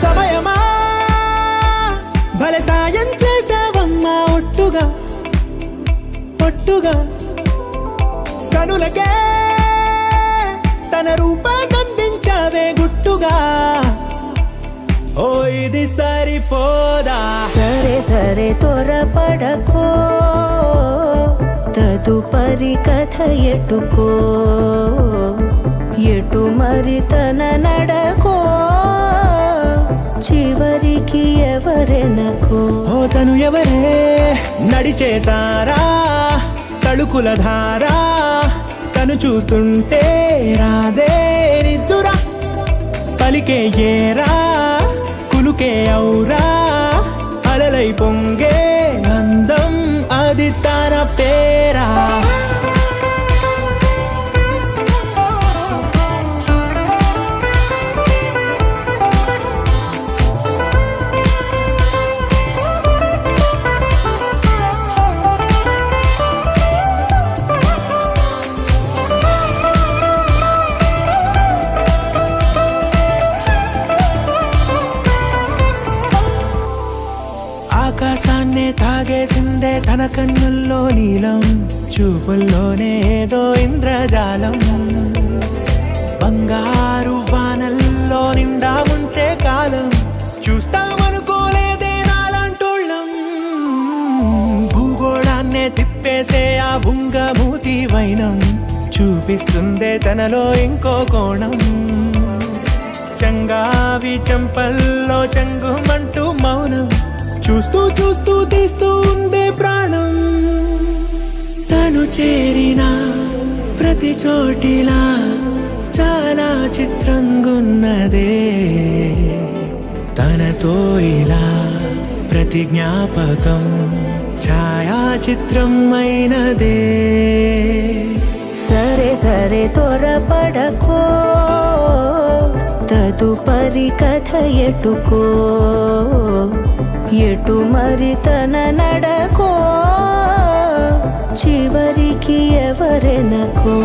సమయమా భలే సాయం చేసావమ్మా ఒట్టుగా ఒట్టుగా కనులకే తన రూపాన్నందించావే గుట్టుగా ఓ ఇది సరిపోదా సరే సరే త్వరపడకో తదుపరి కథ ఎటుకో ఎటు మరి తన నడకో చివరికి ఎవరెనకో ఓ తను ఎవరే నడిచేతారా తళుకుల ధారా తను చూస్తుంటే రాదే నిద్దురా పలికే ఏరా కులుకే ఔరా అలలై పొంగే అందం అది తన పేరా ఆకాశాన్నే తాగేసిందే తన కన్నుల్లో నీలం చూపుల్లోనే ఏదో ఇంద్రజాలం బంగారు వానల్లో నిండా ఉంచే కాలం చూస్తామనుకోలేదే నాలాంటోళ్ళం భూగోళాన్నే తిప్పేసే ఆ బుంగమూతి వైనం చూపిస్తుందే తనలో ఇంకో కోణం చంగావి చంపల్లో చంగుమంటూ మౌనం చూస్తూ చూస్తూ తీస్తూ ఉందే ప్రాణం తను చేరిన ప్రతి చోటిలా చాలా చిత్రంగున్నదే తనతో ఇలా ప్రతి జ్ఞాపకం ఛాయాచిత్రం అయినదే సరే సరే త్వరపడకో తదుపరి కథ ఎటుకో ఎటు మరి తన నడకో చివరికి ఎవరెనకో